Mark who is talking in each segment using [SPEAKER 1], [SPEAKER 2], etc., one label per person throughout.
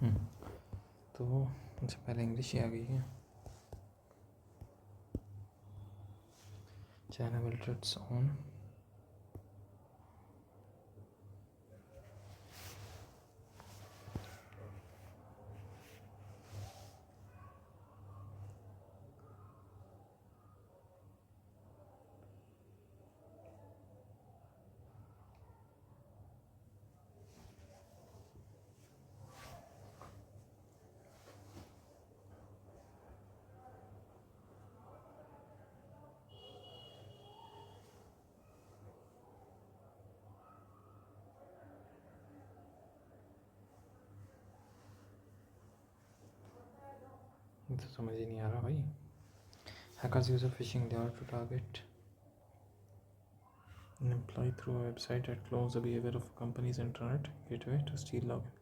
[SPEAKER 1] तो उनसे पहले इंग्लिश ही आ गई है. China built its own तो समझ ही नहीं आ रहा भाई. Hackers use a phishing lure to target an employee through a website that clones the behavior of a company's internet gateway to steal login.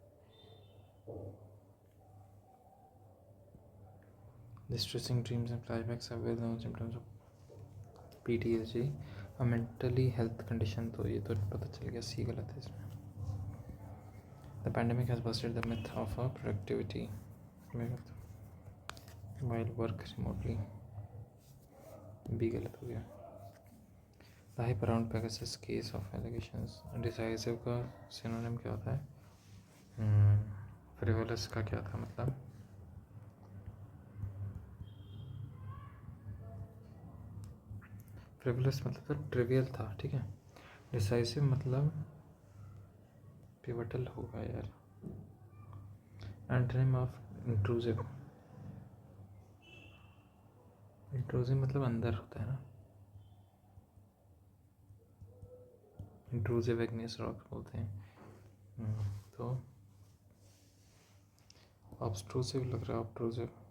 [SPEAKER 1] Distressing dreams and flashbacks are well known symptoms of PTSD, a mentally health condition. तो ये तो पता चल गया, सी गलत है इसमें. The pandemic has busted the myth of a productivity while work remotely. भी गलत हो गया. The hype around Pegasus case of allegations. Decisive का synonym क्या होता है? Frivolous का क्या था मतलब? Frivolous मतलब तो ट्रिवियल था, ठीक है. Decisive मतलब pivotal होगा यार. Antonym of intrusive. Intrusive मतलब अंदर होता है ना. Intrusive igneous rock बोलते हैं. तो obtrusive लग रहा है. obtrusive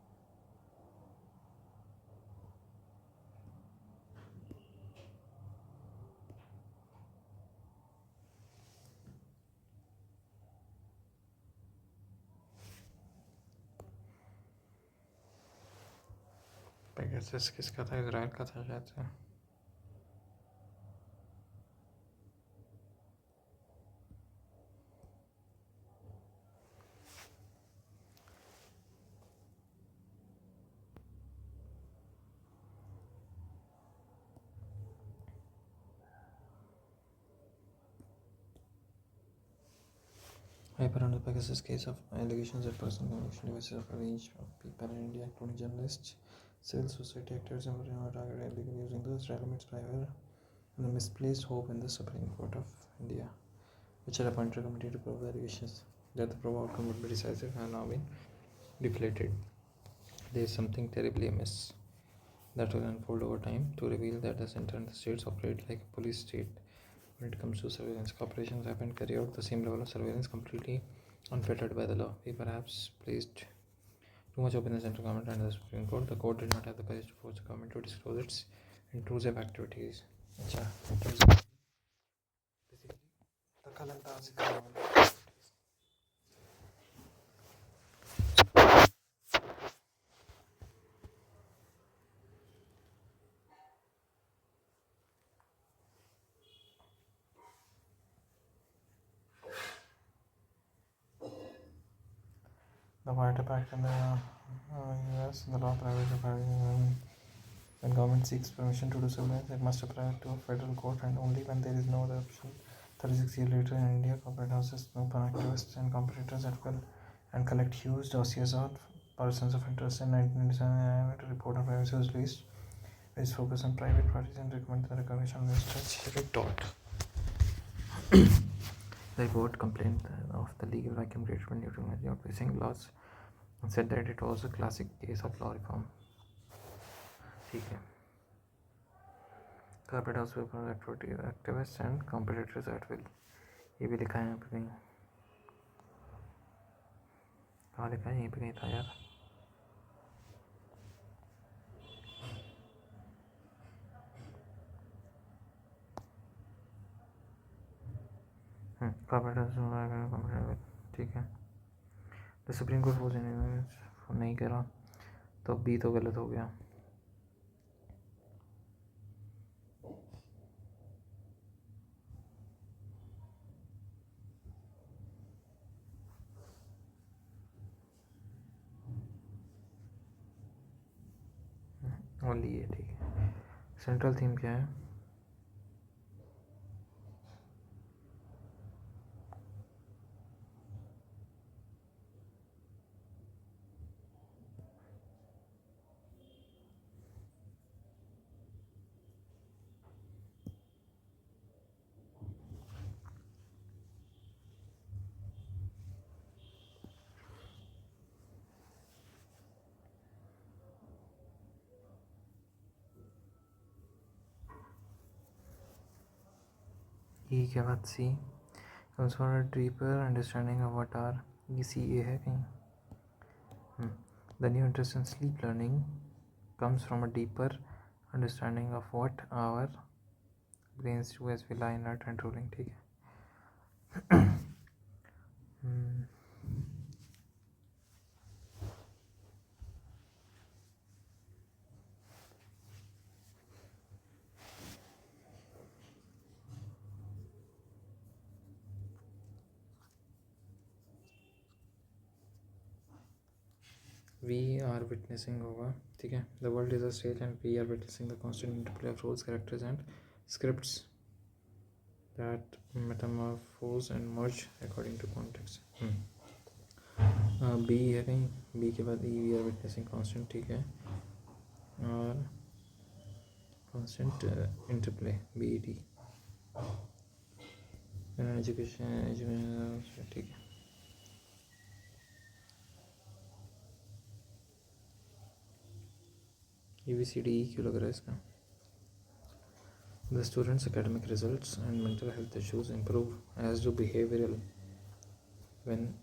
[SPEAKER 1] Pegasus किसका था? इजराइल का था शायद से. Hype around the Pegasus case of allegations that personal communication devices of a range of people in India, including journalists, civil society actors, and were targeted illegally using those elements driver and the misplaced hope in the Supreme Court of India, which had appointed a committee to probe the allegations. That the probe outcome would be decisive have now been deflated. There is something terribly amiss that will unfold over time to reveal that the center and the states operate like a police state. When it comes to surveillance, corporations haven't carried out the same level of surveillance completely unfettered by the law. We perhaps placed too much open in the central government and the Supreme Court. The court did not have the courage to force the government to disclose its intrusive activities. अच्छा, intrusive basically दखल-अंदाज़ी करने वाली. The Wiretap Act in the US, the law provides when government seeks permission to do surveillance, it must apply to a federal court, and only when there is no other option. 36 years later in India, corporate houses snoop on activists and competitors that will and collect huge dossiers on persons of interest. In 1997, a report on privacy was released, which focused on private parties and recommended the recognition of Mr. Dot. The report complained of the legal vacuum created by new technology outpacing laws and said that it was a classic case of law reform. ठीक है. Corporate house people activists and competitors at will. ये भी लिखा है यहाँ पे कहीं. कहाँ लिखा है? यहीं पे कहीं था यार. corporate house ठीक है. The Supreme Court was नहीं करा तो बी तो गलत हो गया. ओनली ये, ठीक है। सेंट्रल थीम क्या है? ई के बाद सी comes for a deeper understanding of what are ECA है कहीं। The new interest in sleep learning comes from a deeper understanding of what our brains do as we lie inert and drooling, ठीक है। We are witnessing होगा, ठीक है। The world is a stage and we are witnessing the constant interplay of roles, characters and scripts that metamorphose and merge according to context। B है कहीं, B के बाद E, we are witnessing constant, ठीक है। और constant interplay, B E T, education, ठीक है। E B C D E क्यों लग रहा है इसका? The students' academic results and mental health issues improve, as do behavioral when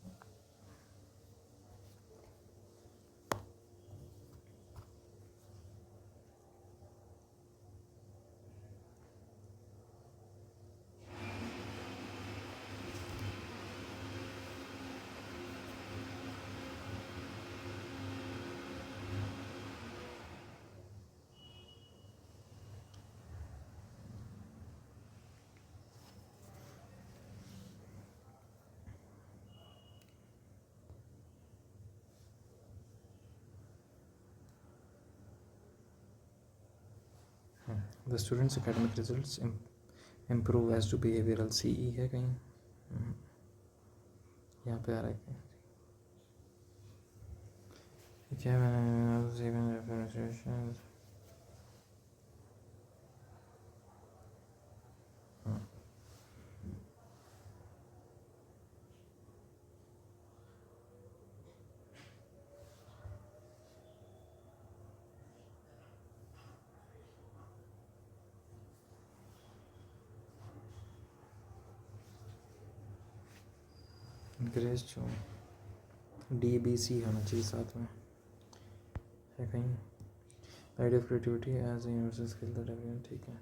[SPEAKER 1] the students' academic results improve, as do behavioral, CE है कहीं, यहाँ पे आ रहा है क्या? ग्रेस जो DBC होना चाहिए साथ में है कहीं। Idea of creativity as a universal skill that everyone, ठीक है।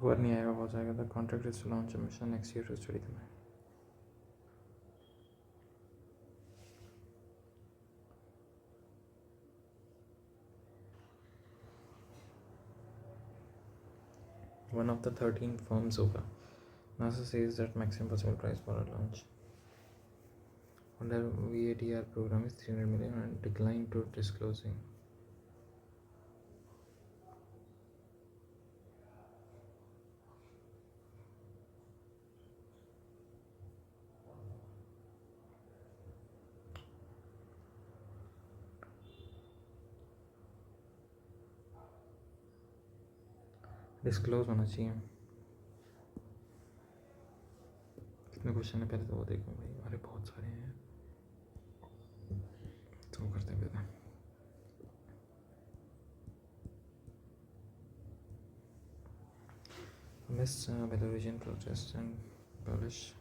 [SPEAKER 1] वर्ड नहीं आएगा, बहुत आएगा। The contract is to launch a mission next year to study the man. One of the 13 firms होगा। NASA says that maximum possible price for a launch. under VATR program is 300 million and declined to disclosing. Disclose होना चाहिए. कितने question है पहले तो वो देखो भाई. अरे बहुत सारे हैं तो करते हैं पहले. Miss Belarusian protest and Polish.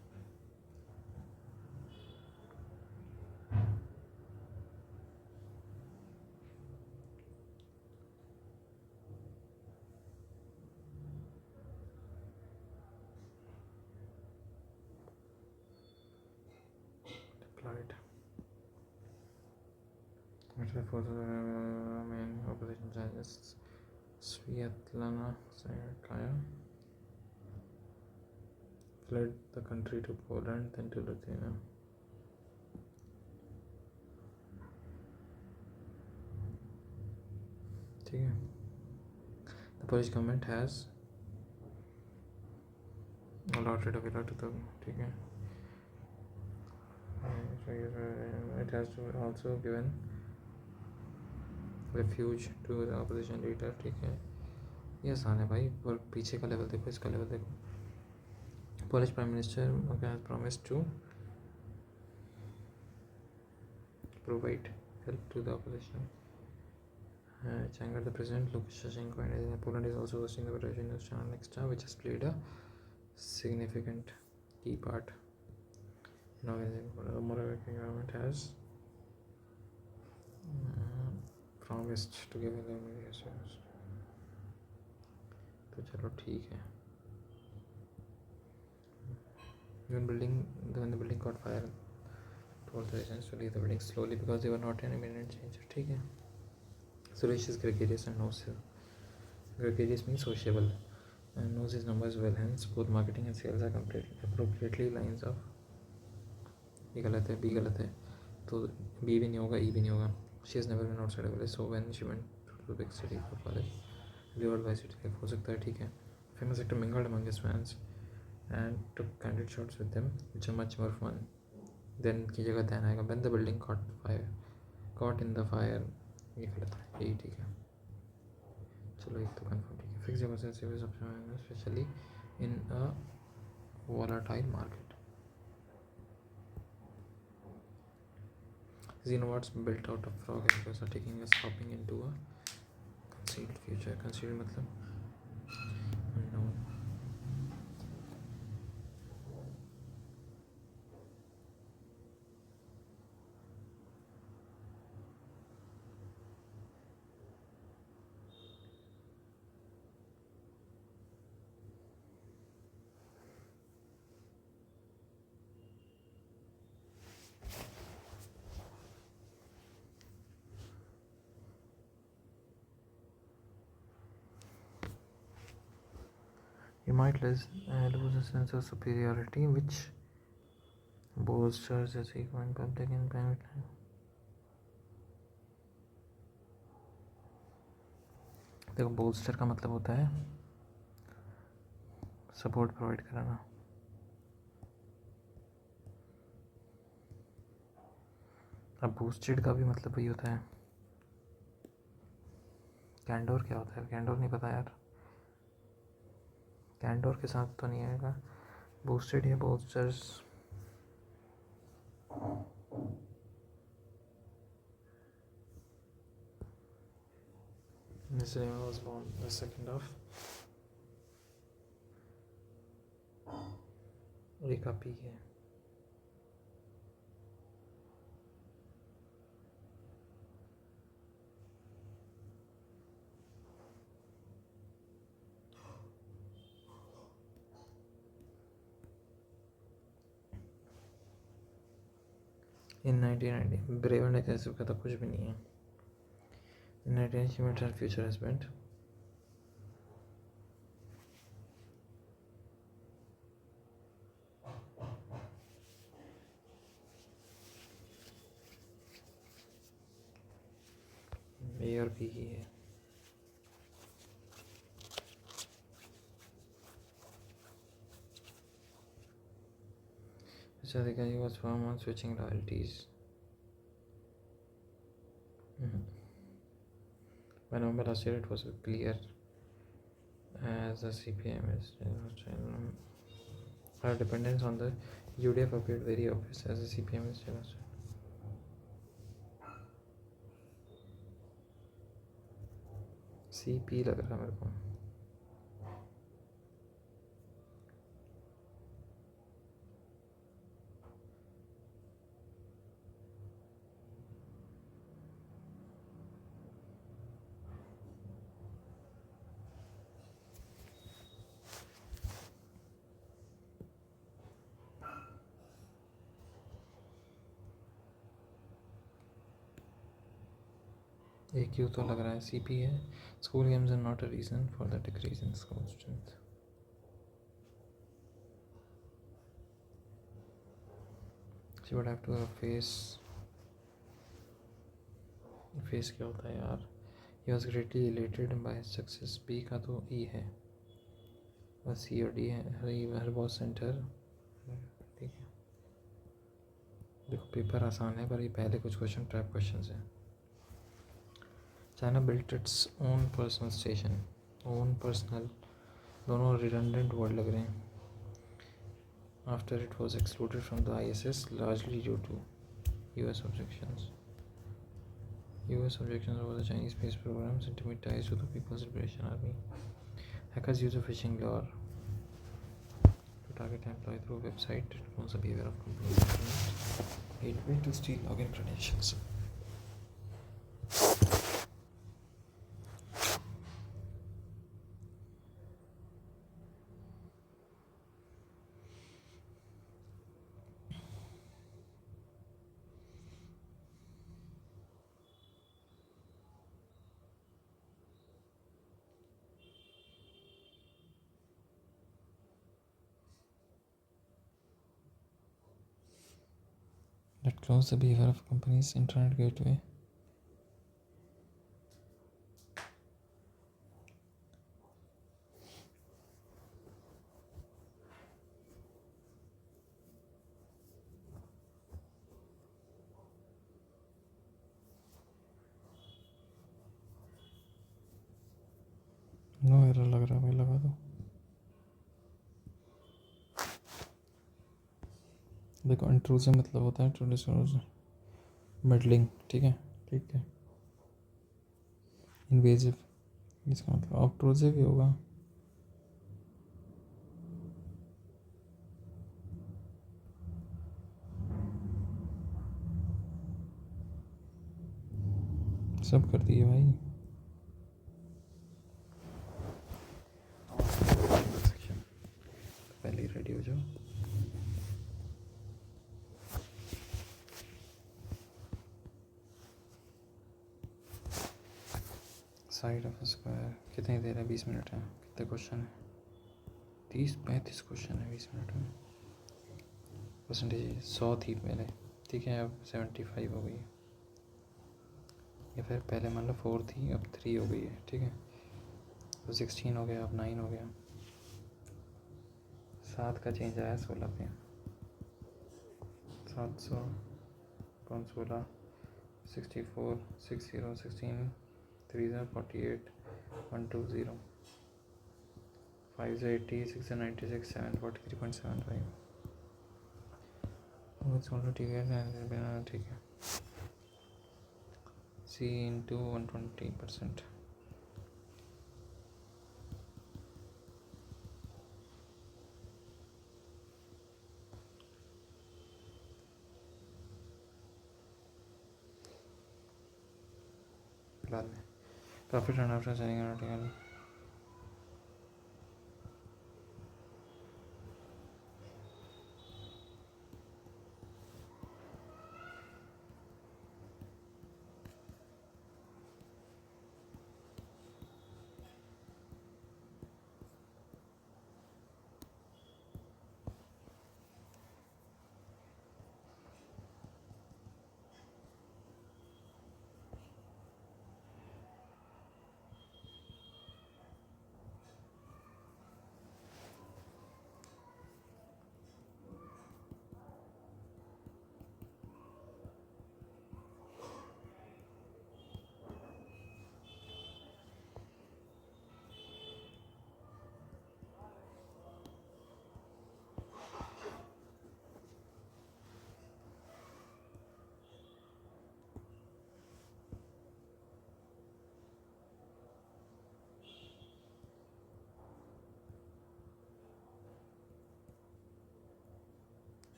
[SPEAKER 1] Deployed. For the main opposition journalists, Svetlana Zakhaeva fled the country to Poland, then to Lithuania. ठीक है. The Polish government has allotted a villa to the. ठीक है. It has also given refuge to the opposition leader. ठीक है. ये आसान है भाई. और पीछे का लेवल देखो, इसका लेवल देखो. Polish Prime Minister has promised to provide help to the opposition. Changa, the president, Lukashenko, and Poland is also hosting the Belarusian news channel Nexta, which has played a significant key part. Now, the Moravian government has promised to give them reassurance. तो चलो ठीक है. When the building caught fire, told the residents to leave the building slowly because they were not in imminent danger. ठीक है. Suresh is gregarious and knows it. Gregarious means sociable and knows his numbers well. Hence, both marketing and sales are appropriately lines of. ये गलत है, B गलत है, तो B भी नहीं होगा, E भी नहीं होगा. She has never been outside of village, so when she went to the big city for college, lured by city life, हो सकता है. ठीक है. Famous actor mingled among his fans and took candid shots with them, which are much more fun. Then की जगह ध्यान आएगा. When the building caught in the fire, ये गलत है, यही ठीक है. चलो एक तो कंफर्म. ठीक है. Fix your service option, especially in a volatile market. Xenobots built out of frog eggs are taking us hopping into a concealed future. Concealed मतलब unknown. You might lose a sense of superiority, which bolsters as equal public and private life. देखो, bolster का मतलब होता है support provide कराना. अब boosted का भी मतलब वही होता है. कैंडोर क्या होता है? कैंडोर नहीं पता यार. कैंडोर के साथ तो नहीं आएगा. बूस्टेड या बोस्टर्स. This name was born the 2nd of एक आप ही है. In 1990, ब्रेवर ने कैसे कहा था? कुछ भी नहीं है. In 1990, she met her future husband. भी ही है। अच्छा देखा, he was firm on switching loyalties. By November last year, it was clear as the CPM is our dependence on the UDF appeared very obvious as the CPM is CP लग रहा मेरे को। AQ तो लग रहा है CP है। School games are not a reason for the decrease in school strength. She would have to face क्या होता है यार। He was greatly elated by his success. B का तो E है और C और D है। हर बहुत सेंटर ठीक है। देखो पेपर आसान है पर ये पहले कुछ क्वेश्चन ट्रैप क्वेश्चन हैं। China built its own personal station. Own personal दोनों redundant वर्ड लग रहे हैं। After it was excluded from the ISS largely due to US objections. US objections over the Chinese space program, intimate ties to the People's Liberation Army. Hackers use a phishing lure to target an employee through a website. It knows the behavior of companies. Gateway to steal login credentials. That close the behavior of companies' internet gateway. No error लग रहा है भाई, लगा दो। देखो intrusive मतलब होता है ट्रेडिशनल मेडलिंग, ठीक है ठीक है। इन्वेजिव इसका मतलब ऑब्ट्रूसिव ही होगा। सब कर दिए भाई। पहले रेडी हो जाओ। साइड ऑफ स्क्वायर कितनी देर है? 20 मिनट है। कितने क्वेश्चन है? 30-35 क्वेश्चन है 20 मिनट में। परसेंटेज 100 थी पहले, ठीक है अब 75 हो गई है। या फिर पहले मान लो 4 थी अब 3 हो गई है, ठीक है। तो 16 हो गया अब 9 हो गया। 7 का चेंज आया 16 पे। 700 16 64 60 16 3 48 120 5 80 6 96 7 43.75। ठीक है ठीक है। C into 120%। Profit and after selling an article.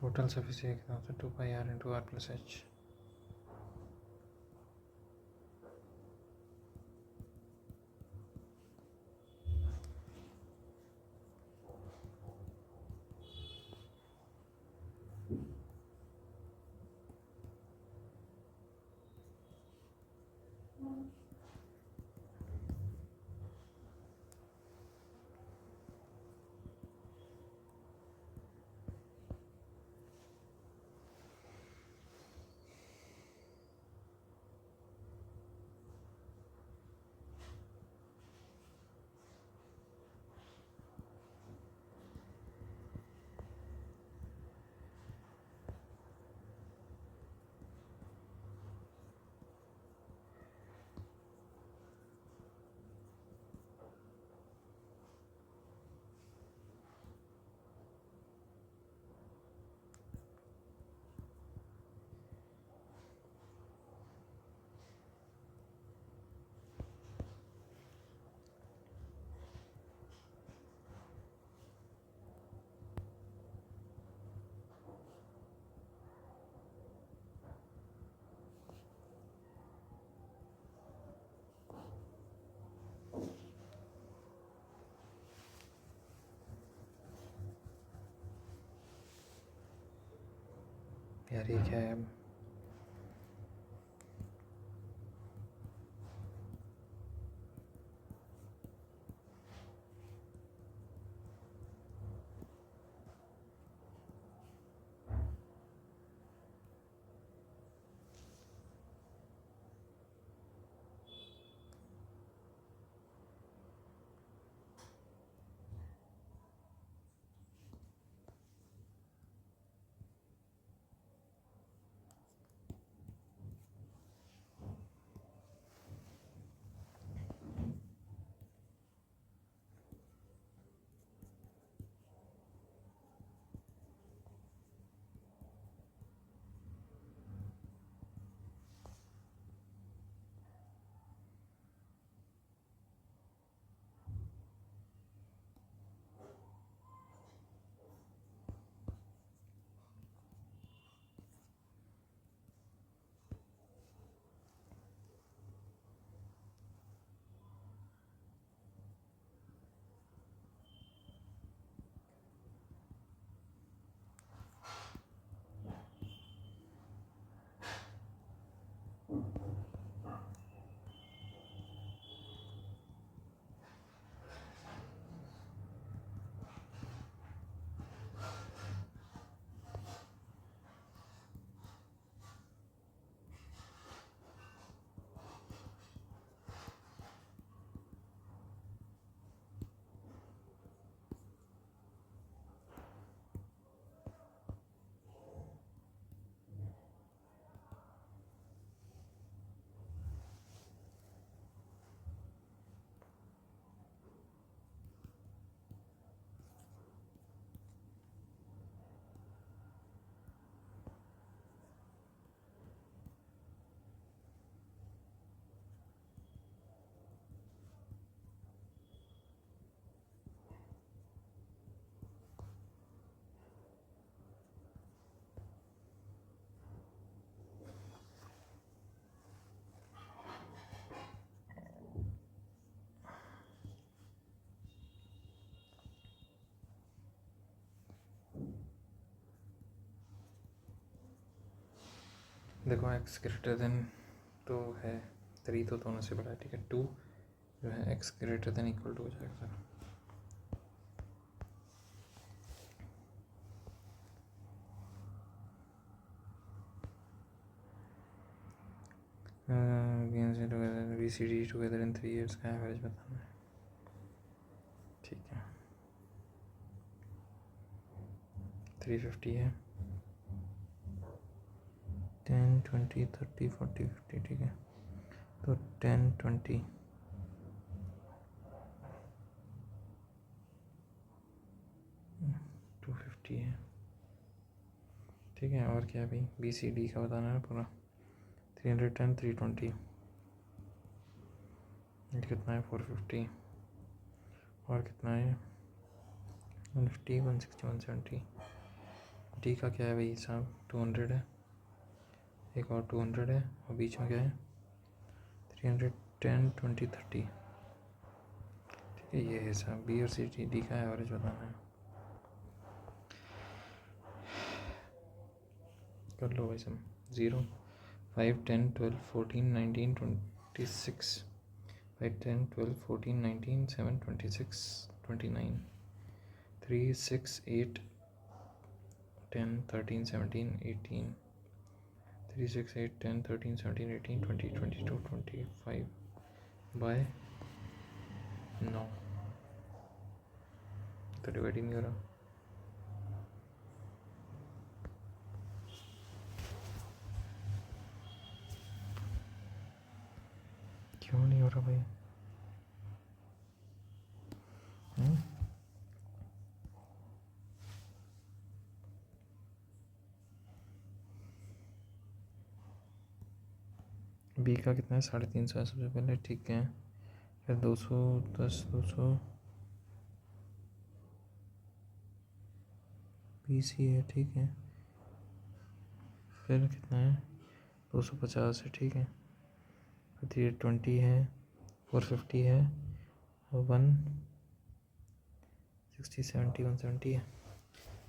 [SPEAKER 1] Total surface area कितना होता है 2 pi r into r plus h. यार ये क्या है अब? देखो x ग्रेटर देन 2 है, 3 तो दोनों से बड़ा है, ठीक है। 2 जो है x greater than equal to हो जाएगा sir. BCD together in 3 years का एवरेज बताना है, ठीक है। 350 है, 10 20 30 40 50, ठीक है। तो 10 20 250 है, ठीक है। और क्या अभी BCD का बताना है पूरा। 310 320, कितना है 450, और कितना है 150 160 170, डी का क्या है भाई साहब 200 है, एक और 200 है, और बीच में क्या है 310 20 30। ठीक है, ये है साहब बी और सी डी का एवरेज बताना है। कर लो भाई साहब। 0 5 10 12 14 19 26 5 10 12 14 19 7 26 29 3 6 8 10 13 17 18 3 6 8 10 13 17 18 20 22 25 बाय 9। तो डिवाइड ही नहीं हो रहा। क्यों नहीं हो रहा भाई? बी का कितना है 350 है सबसे पहले, ठीक है। फिर 210 200 बी सी है, ठीक है। फिर कितना है 250 है, ठीक है। फिर 320 है, 450 है, 160 70 170 है।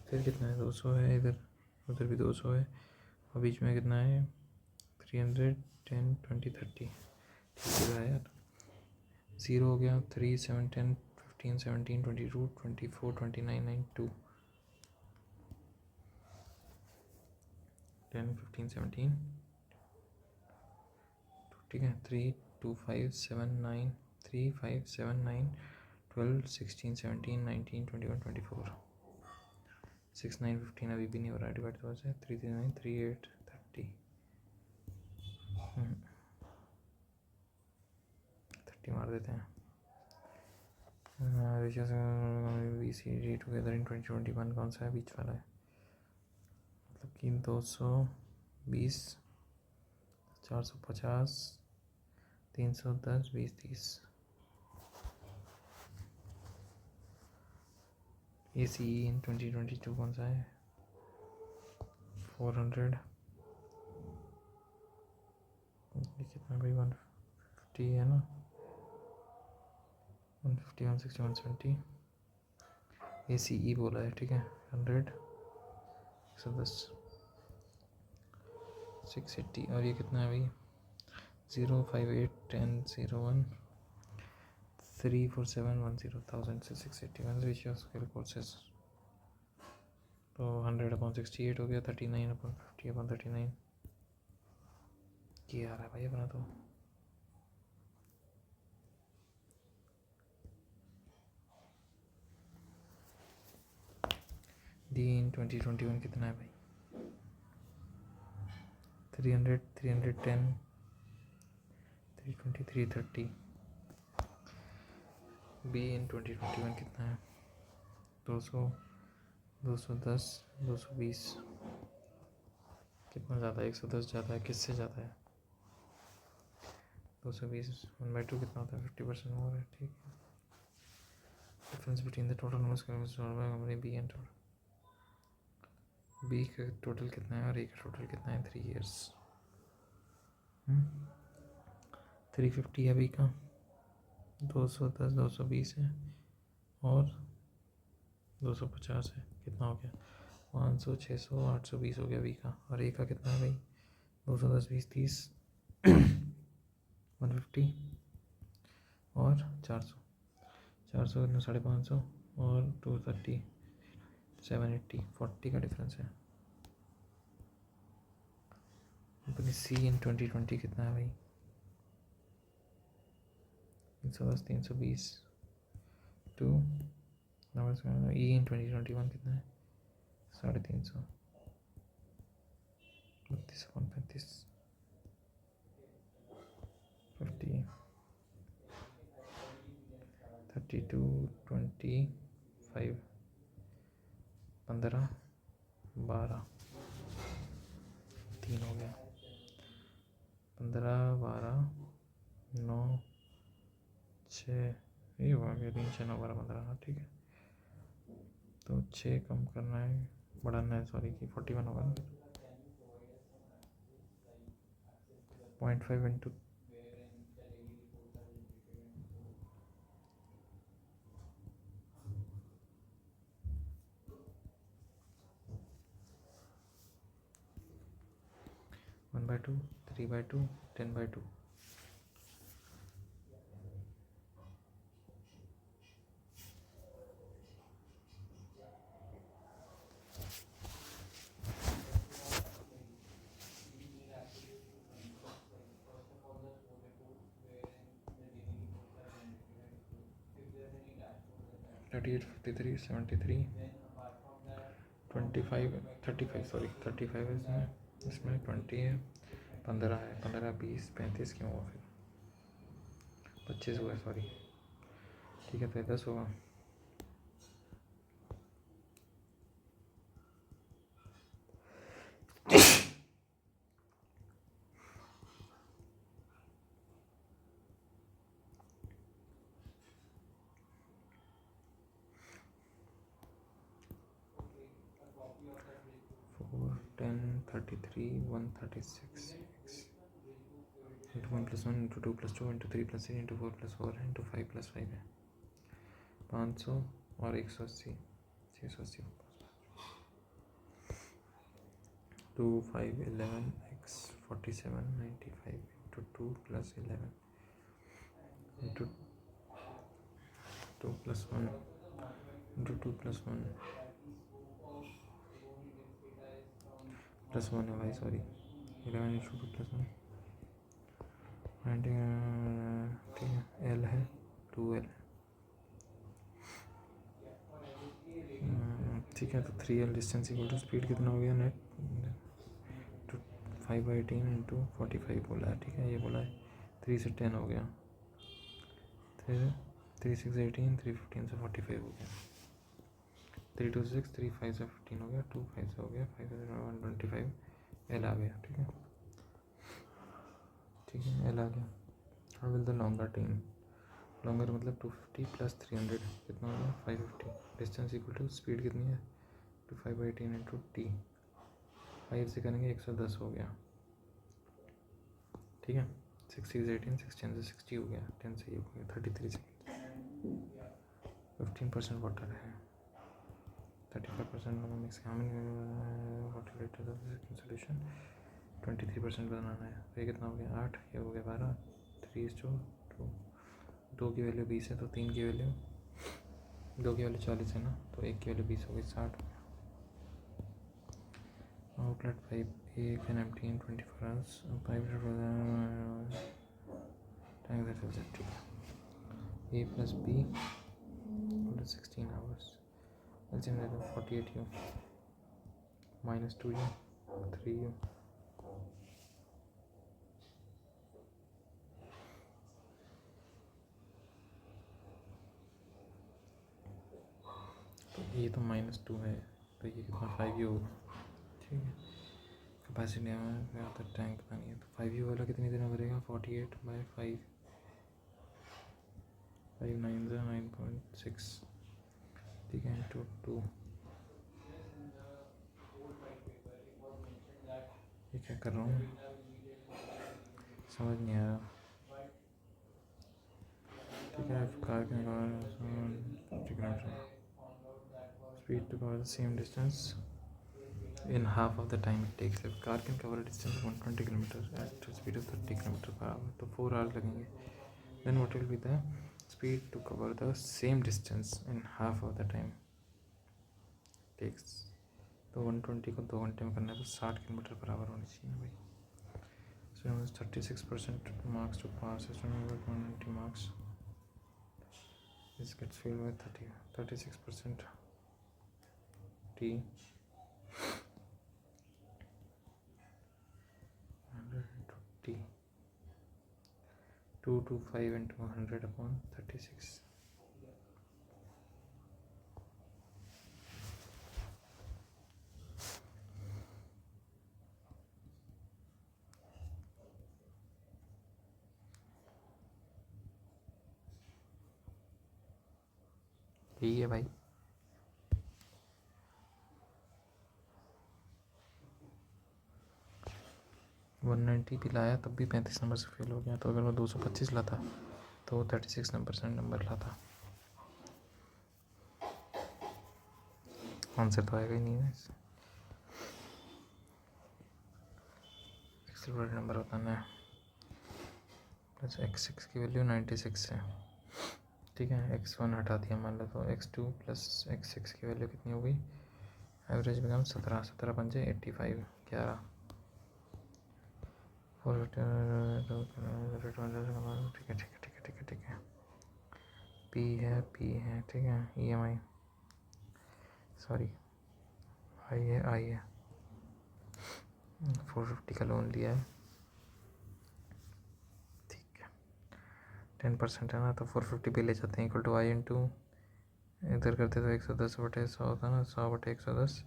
[SPEAKER 1] फिर कितना है 200 है, इधर उधर भी 200 है, और बीच में कितना है 300 10 20 30। ठीक है यार। 0 हो गया 3 7 10 15 17 22 24 29 9 2 10 15 17। ठीक है 3 2 5 7 9 3 5 7 9 12 16 17 19 21 24 6 9 15 अभी भी नहीं हो रहा है डिवाइड तो से 3 3 9 3 8 30 30 मार देते हैं। B C D together in 2021 कौन सा है बीच वाला है, मतलब कि 220 450 310 20 30। ए सी इन 2022 कौन सा है 400। कितना भाई 150 है ना, 150 160 170। ए सी ई बोला है, ठीक है 100 110 680। और ये कितना है भाई 0 5 8 10 0 1 3 4 7 1 0 1000 से 681 रेशियो स्केल कोर्सेस। तो 100/68 हो गया 39/50/39। क्या आ रहा है भाई अपना तो। डी इन 2021 कितना है भाई 300 310 320 330। बी इन 2021 कितना है 200 210 220। कितना ज़्यादा है 110 ज़्यादा है, किससे ज़्यादा है 220 1/2 कितना होता है 50% मोर है, ठीक है। Difference between the total number B and B का टोटल कितना है और ए का टोटल कितना है 3 years। 350 है बी का, 210 220 है, और 250 है। कितना हो गया 500 600 820 हो गया बी का। और ए का कितना है भाई 210 20 30 150 और 400 400 कितना 550 और 230 780 40 का डिफरेंस है। अपनी सी इन 2020 कितना है भाई 310 320 टू ई इन 2021 कितना है 350 32/35 50 32 25 15 12 3 हो गया 15 12 9 6 ये हो गया 3 6 9 12 15। हाँ ठीक है, तो 6 कम करना है बढ़ाना है, सॉरी कि 41 होगा ना, 0.5 इंटू 1/2, 3/2, 10/2. $38, $53, $73, $25, $35, सॉरी 35 इसमें 20 है, 15 है, 15, 20, 35 क्यों हुआ फिर, 25 हुआ, सॉरी ठीक है, तो 10 होगा। Four 10 33 136 into 1 + 1 into 2 + 2 into 3 + 3 into 4 + 4 into 5 + 5 है 500 और 180, 680, 2 5 11 x 47 95 इंटू 2 + 11 इंटू 2 + 1 इंटू 2 + 1 +1 है भाई, सॉरी 11 इंटू 2 + 1 ठीक है, एल है 2L, ठीक है, तो 3L distance equal to speed कितना हो गया नेट, 5/18 इंटू 45 बोला है, ठीक है, ये बोला है 3 से 10 हो गया, 3 6 18, 3 15 से 45 हो गया, 3 2 6, 3 5 से 15 हो गया, 2 5 से हो गया, 5 से 125, एल आ गया, ठीक है, एल आ गया। How will the longer team, longer मतलब 250 + 300 कितना हो गया 550, डिस्टेंस इक्वल टू स्पीड कितनी है 5/18 इंटू टी, 5 से करेंगे 110 हो गया, ठीक है, 6 6 18, 6 10 से 60 हो गया, 10 से ये हो गया 33 सेकेंड, 15% वाटर है, 35% मिक्स, वाटर लीटर सोल्यूशन, 23% बनाना है, तो ये कितना हो गया 8, ये हो गया 12, 3:2, 2 की वैल्यू 20 है तो 3 की वैल्यू, 2 की वैल्यू 40 है ना, तो 1 की वैल्यू 20 हो गई 60। Outlet pipe A can empty in 24 hours, pipe tank that is ठीक है, ए प्लस बी 16 आवर्स, एलसीएम ले लो 48U -2U 3U, तो ये तो -2 है, तो ये कितना 5U होगा, ठीक है, कैपेसिटी क्या था टैंक पता नहीं है, तो 5U वाला कितनी देर में भरेगा 48/5, 5 9 9.6, ठीक है, इंटू 2, ये क्या कर रहा हूँ समझ नहीं आ रहा, ठीक है, car can speed to cover the same distance in half of the time it takes. If car can cover a distance of 120 kilometers at a speed of 30 km/h, तो 4 hours लगेंगे, then what will be the speed to cover the same distance in half of the time takes, तो 120 को 2 घंटे में करना है तो 60 km/h होनी चाहिए भाई, so 36% marks to pass, 190 marks, this gets filled with 36% T 100 T 225 into 100/36, यही है भाई। 190 भी लाया तब भी 35 नंबर से फेल हो गया। तो अगर वो 225 लाता तो 36% नंबर लाता। आंसर तो आएगा ही नहीं है। एक्सेलरेटेड नंबर होता है प्लस x6 की वैल्यू 96 है, ठीक है। x1 हटा दिया मान लो तो x2 प्लस x6 की वैल्यू कितनी हो गई, एवरेज बिकम 17, 17 पंजे 85, 11 ठीक है ठीक है ठीक है ठीक है ठीक है। पी है ठीक है। EMI सॉरी आई है 450 का लोन लिया है, ठीक है। 10% है ना, तो 450 पे ले जाते हैं, इक्वल टू आई इंटू इधर करते तो 110/100 होता ना, 100/110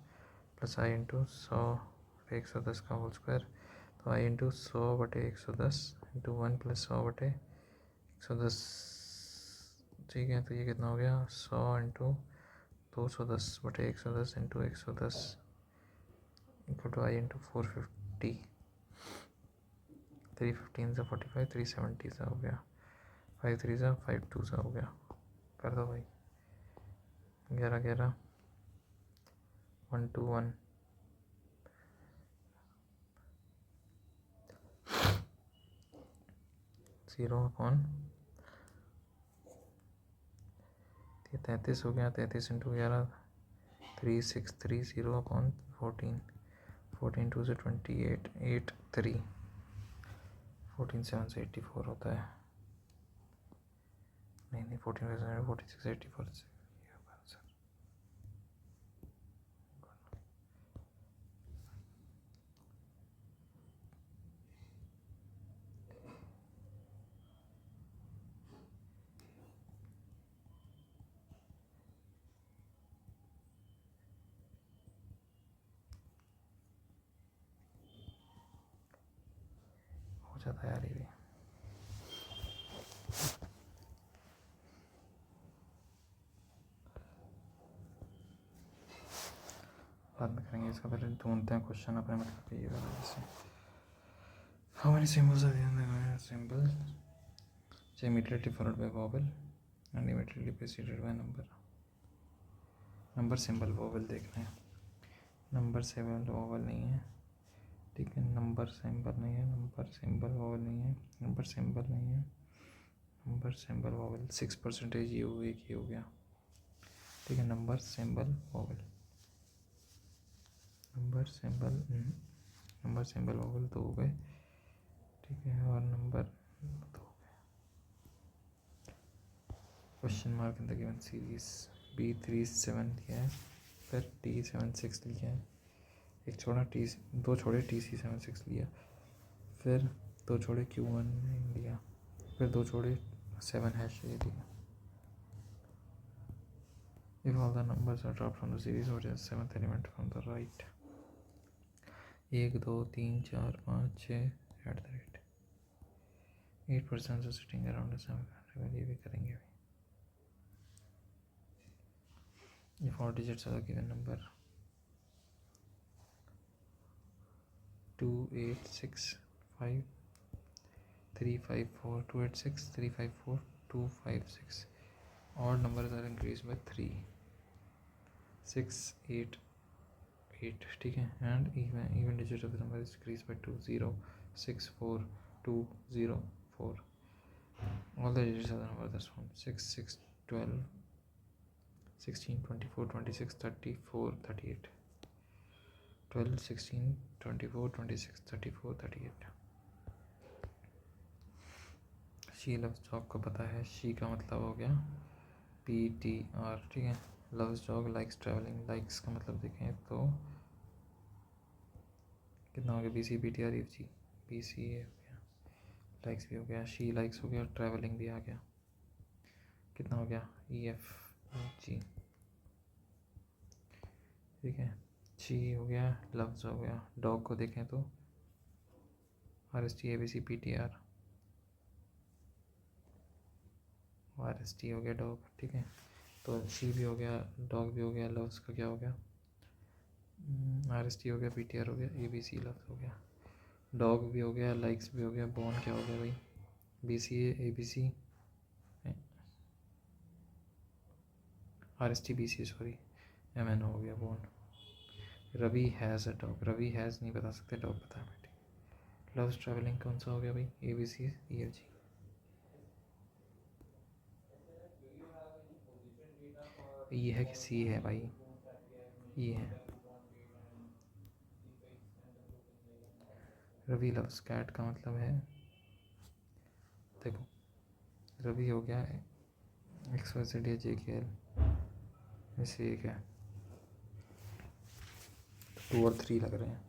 [SPEAKER 1] प्लस आई इंटू 100/110 का होल स्क्वायर। तो आई इंटू 100/110 इंटू 1 प्लस 100/110, ठीक है। तो ये कितना हो गया, 100 into 210/110 into 110 equal to I into 450, 315 से 45, 370 से हो गया, 53 से 52 से हो गया। कर दो भाई, 11 11 121 0/, 33 हो गया, 33 इंटू 11 3630 0/14, 14 2 से 28, 83, 14 7 से 84 होता है, नहीं 14 से 46 84 से हो जाता है यार ये भी। बाद में करेंगे इसका, पहले ढूंढते हैं क्वेश्चन अपने मतलब पे ये वाला जैसे how many symbols are there, symbol immediately followed by vowel and immediately preceded by number। Number symbol vowel देखना है, नंबर सिंबल वोवल नहीं है, ठीक है। नंबर सिंबल नहीं है, नंबर सिंबल वोवल नहीं है, नंबर सिंबल नहीं है, नंबर सिंबल वोवल 6% ये हो एक ही हो गया, ठीक है। Number symbol vowel, number symbol vowel तो हो गए, ठीक है। और नंबर तो हो गए। Question mark in the given series B37 लिया है, फिर T76 लिया है, एक छोड़ा दो छोड़े TC76 लिया, फिर दो छोड़े Q1 लिया, फिर दो छोड़े 7# ये लिया। If all the numbers are dropped from the series, what is the seventh element from the right? 1 2 3 4 5 6 8 persons are sitting around the same country, ये भी करेंगे। If all digits are the given number 2 8 6 5 3 5 4 2 8 6 3 5 4 2 5 6, odd numbers are increased by 3 6 8 8, ठीक है। And even digit of the number is decreased by 2 0 6 4 2 0 4, all the digits of the number that's from 6 6 12 16 24 26 34 38, 12 16 24 26 34 38। She loves dog को पता है, she का मतलब हो गया PTR, ठीक है। Loves dog likes travelling, likes का मतलब देखें तो कितना हो गया, BC PTR EFG, BC हो गया, लाइक्स भी हो गया, शी लाइक्स हो गया, ट्रैवलिंग भी आ गया, कितना हो गया EFG, ठीक है। शी हो गया, लव्स हो गया, डॉग को देखें तो RST ABC PTR, RST हो गया डॉग, ठीक है। तो शी भी हो गया, डॉग भी हो गया, लव्स का क्या हो गया RST हो गया, PTR हो गया, ABC लव्स हो गया। डॉग भी हो गया, लाइक्स भी हो गया, बॉर्न क्या हो गया भाई, BCA ABC RST BCA sorry MN हो गया born. Ravi has a dog, Ravi has नहीं बता सकते, डॉग बता बेटे। लव्स ट्रैवलिंग कौन सा हो गया भाई, ABC EFG। ये है कि C है भाई, ये है। रवि लव्स कैट का मतलब है, देखो रवि हो गया XYZ या JKL में से एक है, 2 और 3 लग रहे हैं,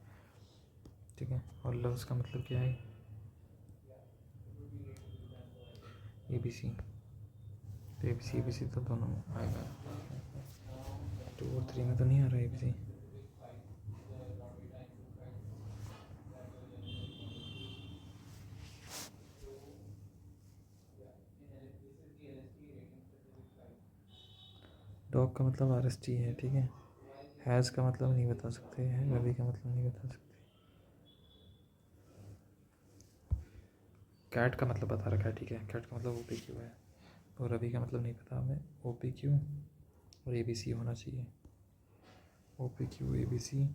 [SPEAKER 1] ठीक है। और लव्स का मतलब क्या है, ABC, तो ABC तो दोनों आएगा, 2 और 3 में तो नहीं आ रहा ABC। डॉग का मतलब RST है, ठीक है। हैज़ का मतलब नहीं बता सकते हैं, रवि का मतलब नहीं बता सकते। कैट का मतलब बता रखा है, ठीक है। कैट का मतलब OPQ है, तो रवि का मतलब नहीं पता हमें, OPQ और ABC होना चाहिए। OPQ ABC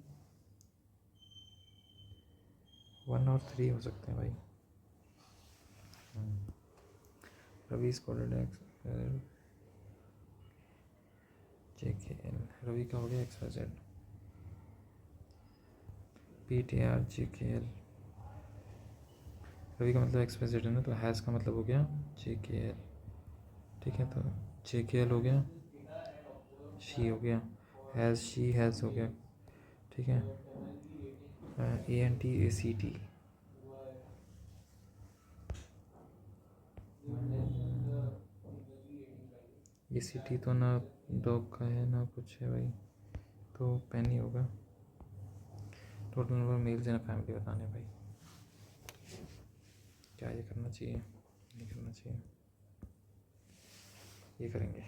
[SPEAKER 1] 1 और 3 हो सकते हैं भाई। रवि स्कॉटेड JKL, रवि का हो गया XYZ, PTR JKL, रवि का मतलब XYZ है ना, तो हैज़ का मतलब हो गया JKL, ठीक है। तो JKL हो गया, शी हो गया, हैज़ शी हैज़ हो गया, ठीक है। ANTACT, ये सिटी तो ना डॉग का है ना कुछ है भाई, तो पेन ही होगा। Total number males in family बताने भाई, क्या ये करना चाहिए, नहीं करना चाहिए, ये करेंगे।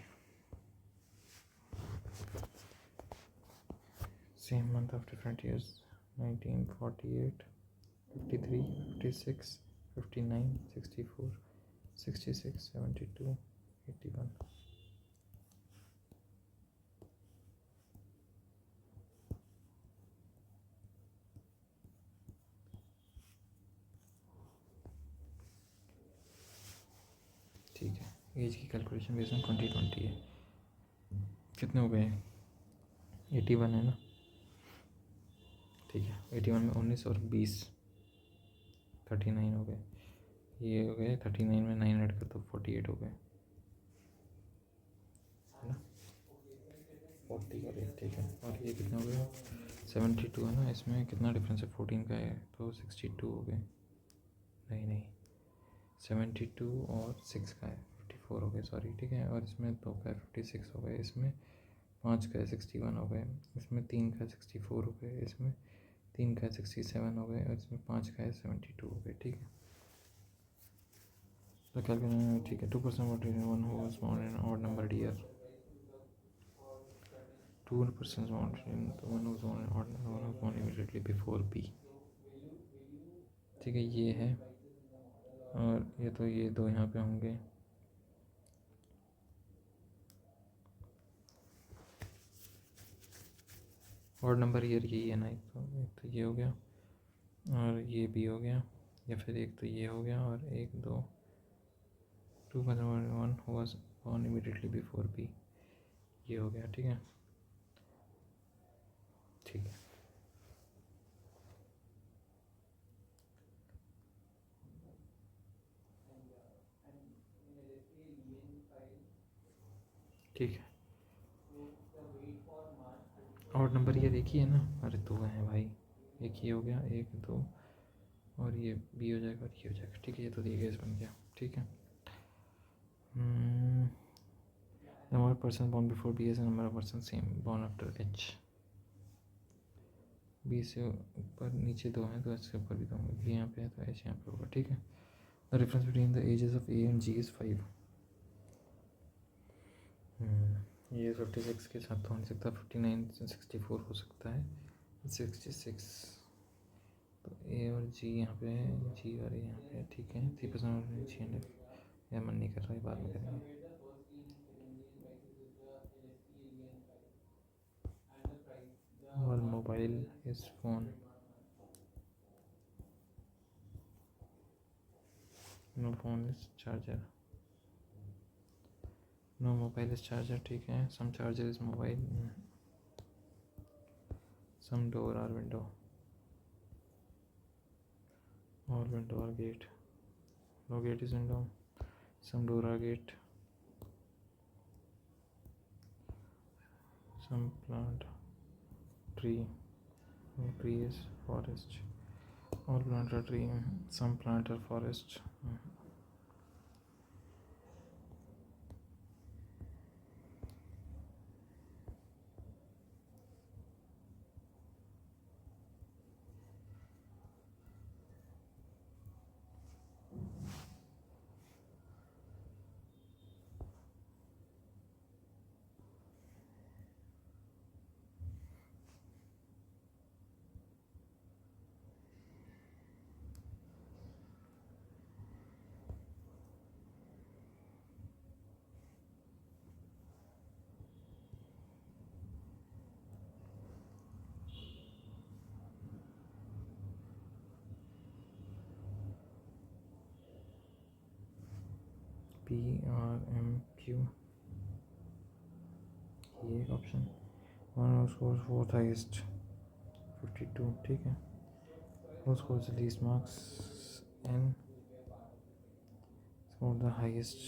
[SPEAKER 1] Same month of different years, 1948, 53, 56, 59, 64, 66, 72, 81। ठीक है, एज की कैलकुलेशन बेस्ड ऑन 2020 है। कितने हो गए, 81 है ना, ठीक है। 81 में 19 और 20 39 हो गए, ये हो गए 39 में 9 ऐड कर तो 48 हो गए, है ना, 40 का रेट, ठीक है। और ये कितने हो गए, 72 है ना, इसमें कितना डिफरेंस है, 14 का है, तो 62 हो गए, नहीं 72 और 6 का है 54 हो गए, सॉरी, ठीक है। और इसमें 2 का है 56 हो गए, इसमें 5 का है 61 हो गए, इसमें 3 का है 64 हो गए, इसमें 3 का है 67 हो गए, और इसमें 5 का है 72 हो गए, ठीक है। तो कैलकुलेशन, ठीक है। 2% vote one who was born in odd number year, 2% vote in one who was born in odd number, one who was born immediately before B, ठीक है। ये है, और ये तो ये दो यहाँ पे होंगे, ऑड नंबर ईयर यही है ना, एक तो ये हो गया और ये भी हो गया, या फिर एक तो ये हो गया और एक दो, 2.1 was born immediately before B, ये हो गया, ठीक है, ठीक है। ठीक है, और नंबर ये देखिए ना, अरे 2 हैं भाई, एक ये हो गया, एक 2, और ये B हो जाएगा और ये हो जाएगा, ठीक है। ये तो दिए बन गया, ठीक है। Number of person born before B is number of person same born after H, B से ऊपर नीचे 2 हैं तो H से ऊपर भी 2 होंगे, B यहाँ पे है तो H यहाँ पे होगा, ठीक है। The difference between the ages of A and G is 5। ये 56 के साथ तो हो नहीं सकता, 59 64 हो सकता है, 66 ए और जी यहाँ पे है, जी और ए यहाँ पे है, ठीक है। 3% जी एंड एफ, यह मन नहीं कर रहा है, बाद में करेंगे। और mobile is phone, no phone is charger, no mobile is charger, ठीक है। Some charger is mobile, some door are window, और window are gate, no gate is window, some door are gate, some plant tree, no tree is forest, all plant are tree, some plant are forest. PRMQ, ये एक option. One score fourth highest 52, ठीक है। Who scores the least marks? N scored the highest,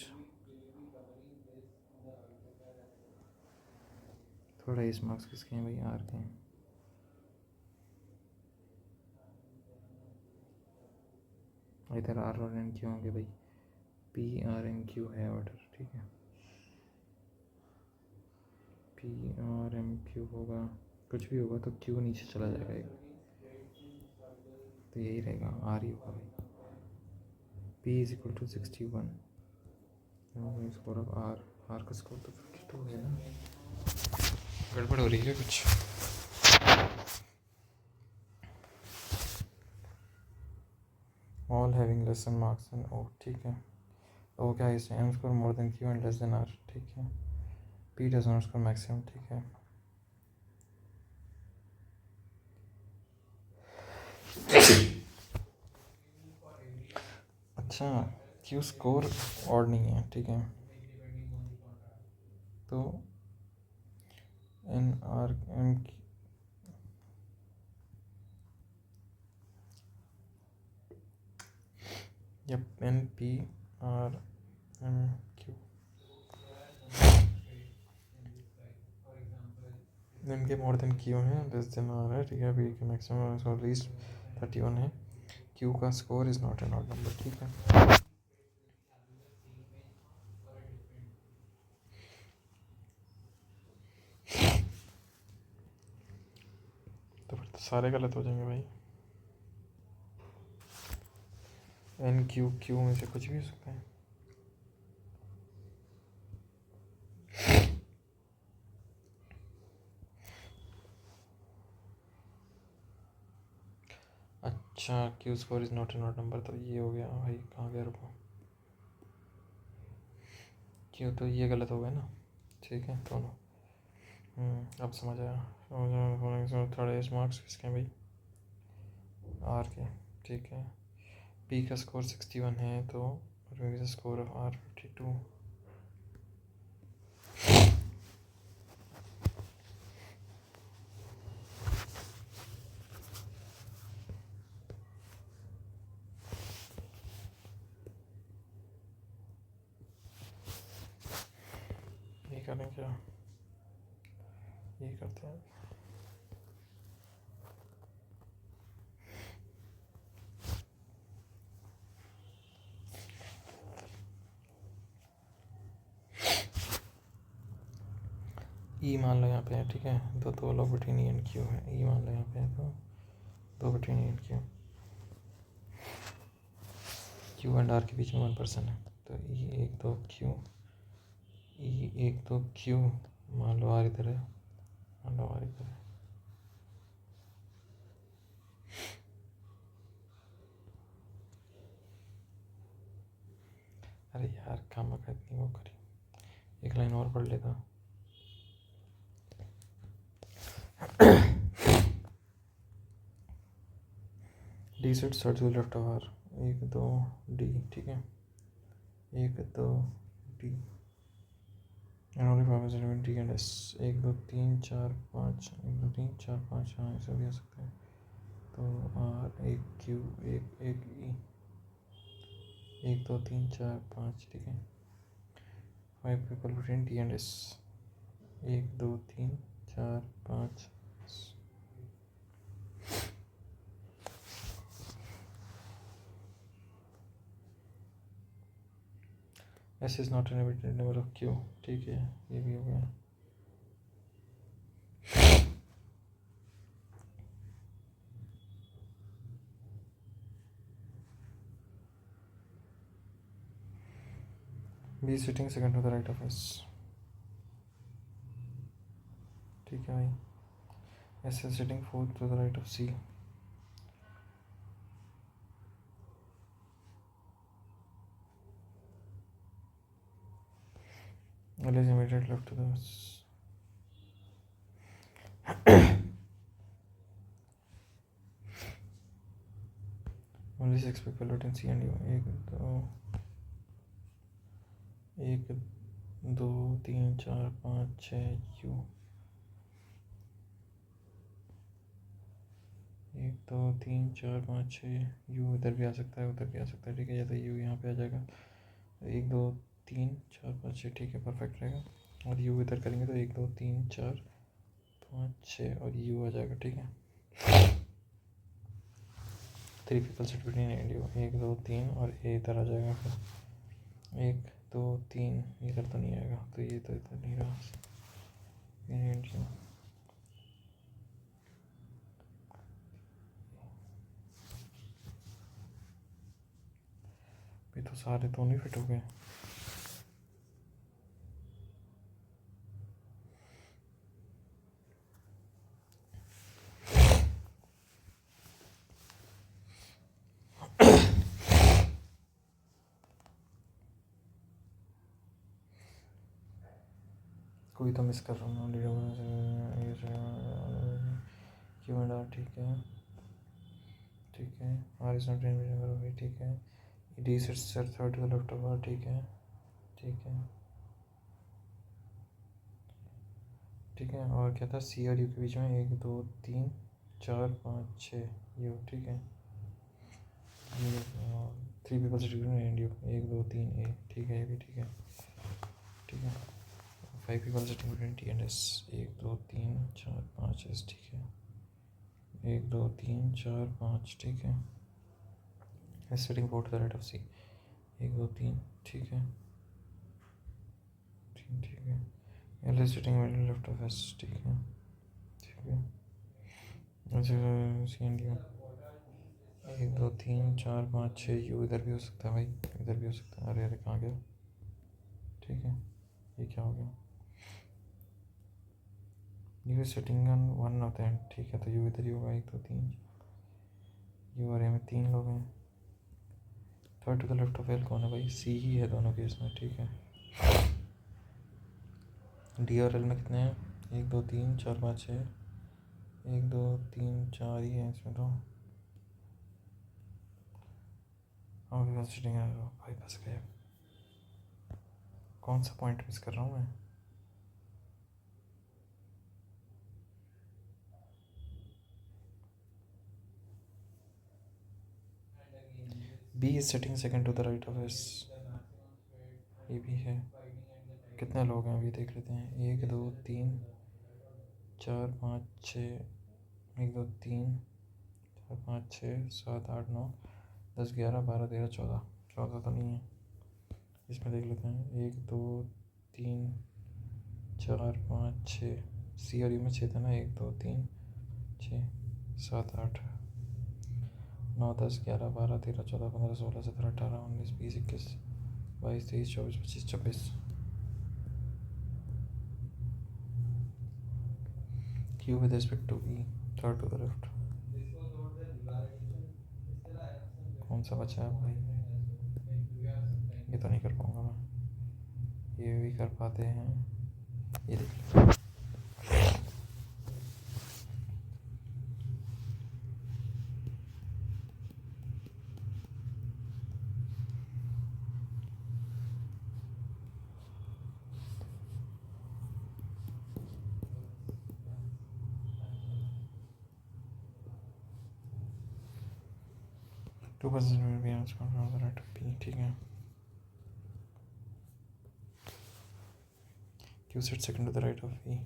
[SPEAKER 1] थोड़ा highest marks किसके हैं भाई? Are के हैं। इधर आर और एन क्यों होंगे भाई? PRMQ है ऑर्डर, ठीक है। PRMQ होगा, कुछ भी होगा तो क्यू नीचे चला जाएगा एक, तो यही रहेगा, आर ही होगा भाई। P is equal to 61, score of R, R का स्कोर तो 52 है ना, गड़बड़ हो रही है कुछ। All having less than marks and O, ठीक है। ओ क्या है इसमें? M score more than Q and less than R, ठीक है। P does not score maximum, ठीक है। अच्छा, क्यू स्कोर और नहीं है, ठीक है। तो N R M, yup, N P R M Q, N के मोर देन क्यू है, लेस देन आर है, ठीक है। पी के मैक्सिमम और लीस्ट 31 है। क्यू का score is not N odd number, ठीक है। तो फिर तो सारे गलत हो जाएंगे भाई। एन क्यू, क्यू में से कुछ भी हो सकता है। अच्छा, Q score is not N odd number, तो ये हो गया भाई, कहाँ गया, रुको। क्यों, तो ये गलत हो गया ना, ठीक है दोनों। अब समझ आया। थर्ड मार्क्स किसके हैं भाई? आर के, ठीक है। पी का स्कोर 61 है, तो स्कोर ऑफ आर 52। ये करें क्या? ये करते हैं। ई मान लो यहाँ पे है, ठीक है। तो दो लोग बिटवीन ई एंड क्यू है, ई मान लो यहाँ पे है, तो दो between E and Q, Q and R के बीच में 1 पर्सन है, तो ई 1 2 क्यू, ई 1 2 क्यू, मान लो आर इधर है, मान लो आर इधर है। अरे यार काम का इतनी वो करी, एक लाइन और पढ़ लेता। D set start to left over, 1 2 D, ठीक है, 1 2 D and only five element D and S, 1 2 3 4 5, 1 2 3 4 5, हाँ ऐसे भी आ सकता है। तो आर, एक क्यू, एक ई, 1 2 3 4 5, ठीक है, 5 people between D and S, 1 2 3 4 5। S is not an element number of Q, ठीक है, ये भी हो गया। B sitting second to the right of S, ठीक है भाई, S is sitting fourth to the right of C, L is immediate left to the only 6 people between C and U, 1 2 3 4 5 6 U, 1 2 3 4 5 6 U इधर भी आ सकता है, उधर भी आ सकता है, ठीक है, या तो U यहाँ पे आ जाएगा, 1 2 3 4 5 6, ठीक है, परफेक्ट रहेगा। और U इधर करेंगे तो 1 2 3 4 5 6 और U आ जाएगा, ठीक है। 3 people sit between A and U, 1 2 3 और A इधर आ जाएगा, फिर 1 2 3 इधर तो नहीं आएगा, तो ये तो इधर नहीं रहा, A and U। ये तो सारे तो नहीं फिट हो गए। कोई तो मिस कर रहा हूँ, क्यू एंड आर, ठीक है, ठीक है, आर इज नॉट इन, ठीक है, D set third to the left of R, ठीक है, ठीक है, ठीक है, और क्या था, सी और यू के बीच में 1 2 3 4 5 6 यू, ठीक है, 3 people sitting and U, 1 2 3 A, ठीक है, ये भी ठीक है, ठीक है, 5 people sitting between T and S, 1 2 3 4 5 S, ठीक है, 1 2 3 4 5, ठीक है, S sitting four to the right of C, 1 2 3, ठीक है, ठीक है, L is sitting middle left of S, ठीक है, ठीक है, सी एंड यू, 1 2 3 4 5 6 यू इधर भी हो सकता है भाई, इधर भी हो सकता है, अरे अरे कहाँ गया, ठीक है, ये क्या हो गया, यू सेटिंग ऑन वन होते हैं, ठीक है, तो यू इधर ही होगा, 1 2 3, यू और ए में 3 लोग हैं, third to the left of L कौन है भाई, सी ही है दोनों केस में, ठीक है, डी और एल में कितने हैं, 1 2 3 4 5 6, 1 2 3 4 ही है इसमें तो, हाँ सेटिंग है भाई, फंस गए, कौन सा पॉइंट मिस कर रहा हूँ मैं, B is setting second to the right of S, ये भी है, कितने लोग हैं अभी देख लेते हैं, 1 2 3 4 5 6, 1 2 3 4 5 6 7 8 9 10 11 12 13 14, 14 तो नहीं है, इसमें देख लेते हैं, 1 2 3 4 5 6, सी और यू में 6 था ना, 1 2 3 6 7 8 9 10 11 12 13 14 15 16 17 18 19 20 21 22 23 24 25 26, Q with respect to E, third to the left, कौन सा बचा है भाई, ये तो नहीं कर पाऊंगा मैं, ये भी कर पाते हैं, ये देख। 2% will be answered from the right of P, ठीक है। Q set second to the right of V,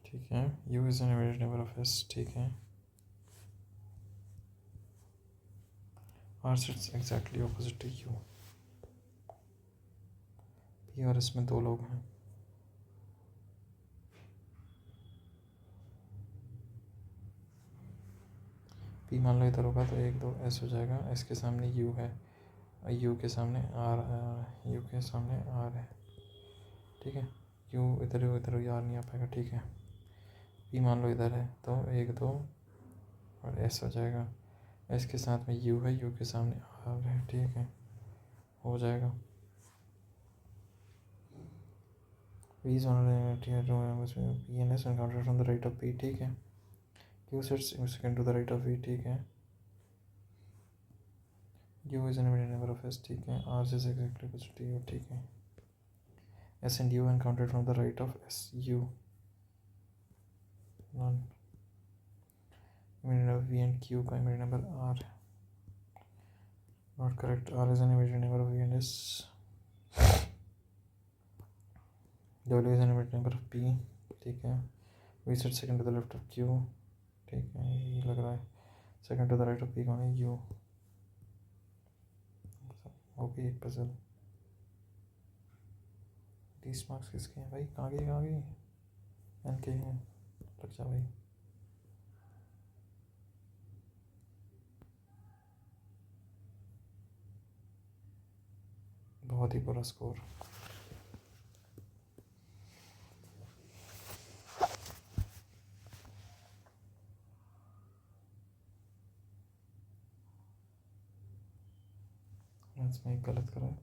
[SPEAKER 1] ठीक है। U is an immediate neighbor of S, ठीक है। R sits exactly opposite to U, P और इसमें दो लोग हैं। P मान लो इधर होगा तो 1 2 S हो जाएगा, S के सामने U है, U के सामने R, U के सामने R है, ठीक है। U इधर R नहीं आ पाएगा, ठीक है। P मान लो इधर है तो 1 2 और S हो जाएगा, S के साथ में U है, U के सामने R है, ठीक है, हो जाएगा। P is on P and S encountered from the right of P, ठीक है। Q sits second to the right of V, ठीक है। U is an immediate neighbor of S, ठीक है। R is exactly opposite to U, ठीक है। S and U encountered from the right of S, U, none। immediate neighbor V and Q का immediate neighbor R, not correct। R is an immediate neighbor of V and S। W is an immediate neighbor of P, ठीक है। V sits second to the left of Q, ठीक है, ये लग रहा है। Second to the right of P कौन है? U। ओके, एक पजल। 30 मार्क्स किसके हैं भाई? कहाँ गई? एन के हैं, लग जा भाई। बहुत ही बुरा स्कोर। मैथ्स में एक गलत करा है,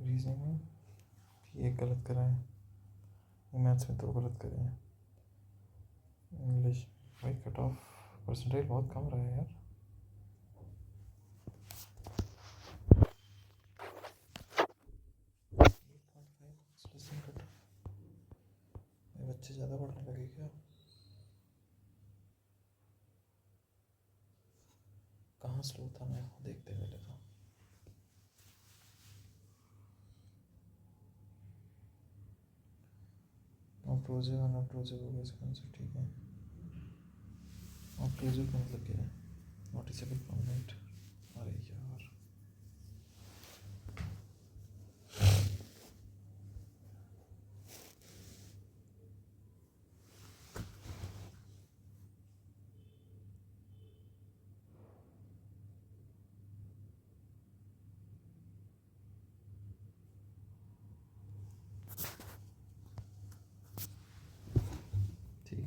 [SPEAKER 1] रीजनिंग में एक गलत करा है, मैथ्स में 2 गलत करे हैं। इंग्लिश भाई कट ऑफ परसेंटेज बहुत कम रहा है यार। बच्चे ज़्यादा पढ़ने लगे क्या? कहाँ स्लो था मैं देखते पहले तो। ऑब्ट्रूसिव अनऑब्ट्रूसिव हो गया इसका आंसर, ठीक है। ऑब्ट्रूसिव का मतलब क्या है? Noticeable permanent. अरे यार, ठीक है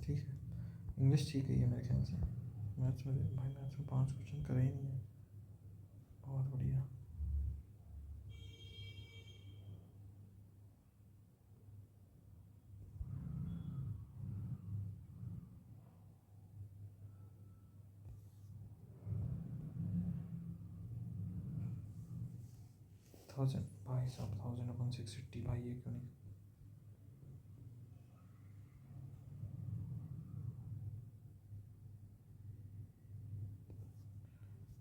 [SPEAKER 1] ठीक है। इंग्लिश ठीक है ये मेरे ख्याल से। मैथ्स में भाई, मैथ्स में 5 क्वेश्चन करे ही नहीं है, बहुत बढ़िया। थाउजेंड भाई साहब, 1000/680 भाई, ये क्यों नहीं?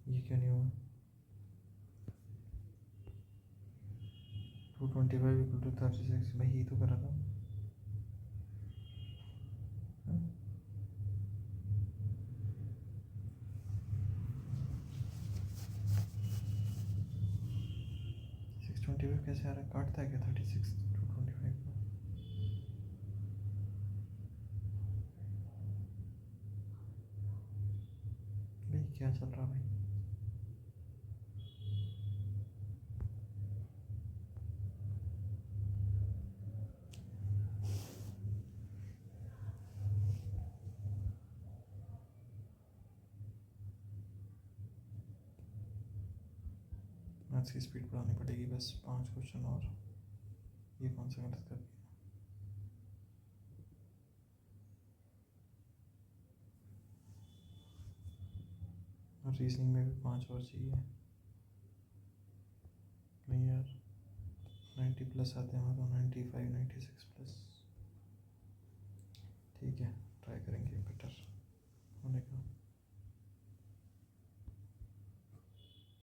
[SPEAKER 1] ये क्यों नहीं हुआ? 225 = 36 भाई, यही तो करा था। हाँ? 625 कैसे आ रहा है? काटता है क्या 36 225 को? भाई क्या चल रहा भाई? मैथ्स की स्पीड बढ़ानी पड़ेगी। बस 5 क्वेश्चन और। ये कौन सा गलत कर दिया? और रीजनिंग में भी 5 और चाहिए। नहीं यार, 90 प्लस आते हैं तो 95 96 प्लस।